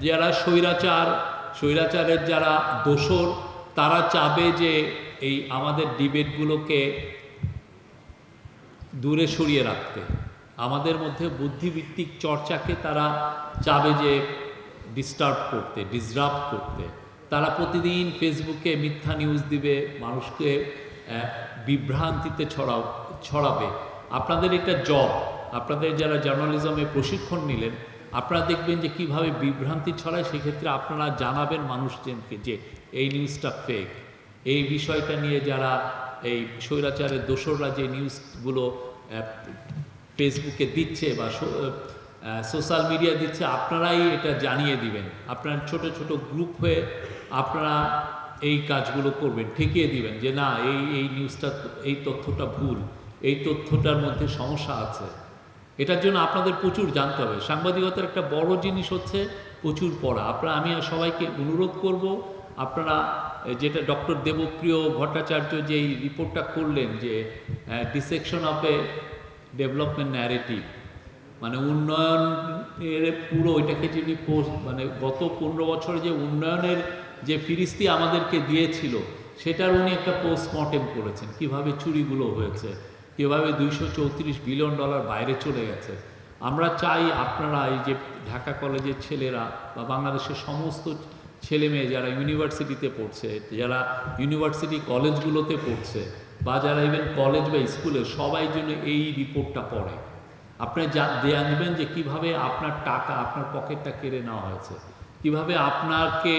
যারা স্বৈরাচারের যারা দোসর, তারা চাবে যে এই আমাদের ডিবেটগুলোকে দূরে সরিয়ে রাখতে, আমাদের মধ্যে বুদ্ধিভিত্তিক চর্চাকে তারা চাবে যে ডিসরাপ্ট করতে। তারা প্রতিদিন ফেসবুকে মিথ্যা নিউজ দিবে, মানুষকে বিভ্রান্তিতে ছড়াবে। আপনাদের একটা জব, আপনাদের যারা জার্নালিজমে প্রশিক্ষণ নিলেন, আপনারা দেখবেন যে কিভাবে বিভ্রান্তি ছড়ায়। সেক্ষেত্রে আপনারা জানাবেন মানুষজনকে যে এই নিউজটা ফেক। এই বিষয়টা নিয়ে যারা এই স্বৈরাচারের দোসররা যে নিউজগুলো ফেসবুকে দিচ্ছে বা সোশ্যাল মিডিয়া দিচ্ছে, আপনারাই এটা জানিয়ে দিবেন। আপনার ছোট ছোট গ্রুপ হয়ে আপনারা এই কাজগুলো করবেন, ঠেকিয়ে দিবেন যে না, এই নিউজটা, এই তথ্যটা ভুল, এই তথ্যটার মধ্যে সমস্যা আছে। এটার জন্য আপনাদের প্রচুর জানতে হবে। সাংবাদিকতার একটা বড় জিনিস হচ্ছে প্রচুর পড়া। আমি সবাইকে অনুরোধ করব, আপনারা যেটা ডক্টর দেবপ্রিয় ভট্টাচার্য যেই রিপোর্টটা করলেন যে dissection of A development narrative, মানে উন্নয়নের পুরো ওইটাকে যিনি মানে গত 15 বছরে যে উন্নয়নের যে ফিরিস্তি আমাদেরকে দিয়েছিল, সেটার উনি একটা পোস্টমর্টেম করেছেন, কিভাবে চুরিগুলো হয়েছে, কীভাবে $234 বিলিয়ন বাইরে চলে গেছে। আমরা চাই আপনারা এই যে ঢাকা কলেজের ছেলেরা বা বাংলাদেশের সমস্ত ছেলে মেয়ে যারা ইউনিভার্সিটিতে পড়ছে, যারা ইউনিভার্সিটি কলেজগুলোতে পড়ছে, বা যারা ইভেন কলেজ বা স্কুলে, সবাই জন্য এই রিপোর্টটা পড়ে। আপনি জানবেন যে কিভাবে আপনার টাকা, আপনার পকেটটা কেড়ে নেওয়া হয়েছে, কিভাবে আপনাকে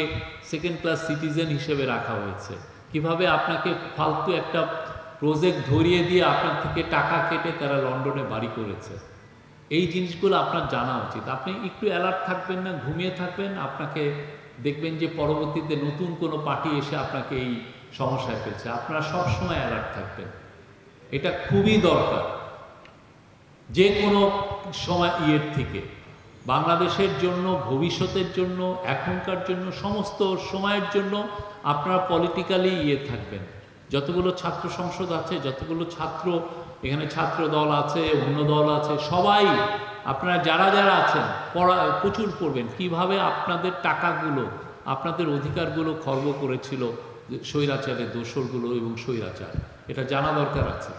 সেকেন্ড ক্লাস সিটিজেন হিসেবে রাখা হয়েছে, কিভাবে আপনাকে ফালতু একটা প্রজেক্ট ধরিয়ে দিয়ে আপনার থেকে টাকা কেটে তারা লন্ডনে বাড়ি করেছে। এই জিনিসগুলো আপনার জানা উচিত। আপনি একটু অ্যালার্ট থাকবেন না, ঘুমিয়ে থাকবেন, আপনাকে দেখবেন যে পরবর্তীতে নতুন কোনো পার্টি এসে আপনাকে এই সমস্যায় ফেলছে। আপনারা সবসময় অ্যালার্ট থাকবেন, এটা খুবই দরকার। যে কোনো সময় থেকে বাংলাদেশের জন্য, ভবিষ্যতের জন্য, এখনকার জন্য, সমস্ত সময়ের জন্য আপনারা পলিটিক্যালি থাকবেন। যতগুলো ছাত্র সংসদ আছে, যতগুলো এখানে ছাত্র দল আছে, অন্য দল আছে, সবাই আপনারা যারা যারা আছেন প্রচুর পড়বেন কিভাবে আপনাদের টাকাগুলো, আপনাদের অধিকারগুলো খর্ব করেছিল স্বৈরাচারের দোসরগুলো এবং স্বৈরাচার। এটা জানা দরকার আছে।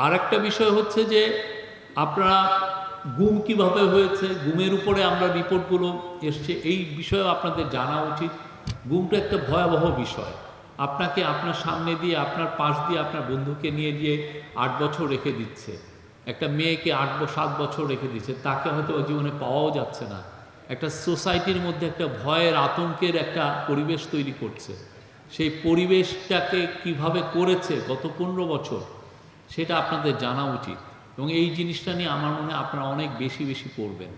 আর একটা বিষয় হচ্ছে যে আপনারা গুম কিভাবে হয়েছে, গুমের উপরে আমরা রিপোর্টগুলো এসছে, এই বিষয়েও আপনাদের জানা উচিত। গুমটা একটা ভয়াবহ বিষয়। আপনাকে আপনার সামনে দিয়ে, আপনার পাশ দিয়ে আপনার বন্ধুকে নিয়ে গিয়ে 8 বছর রেখে দিচ্ছে, একটা মেয়েকে 7 বছর রেখে দিচ্ছে, তাকে হয়তো জীবনে পাওয়াও যাচ্ছে না। একটা সোসাইটির মধ্যে একটা ভয়ের, আতঙ্কের একটা পরিবেশ তৈরি করছে। সেই পরিবেশটাকে কিভাবে করেছে গত 15 বছর, সেটা আপনাদের জানা উচিত। এবং এই জিনিসটা নিয়ে আমার মনে হয় আপনারা অনেক বেশি পড়বেন।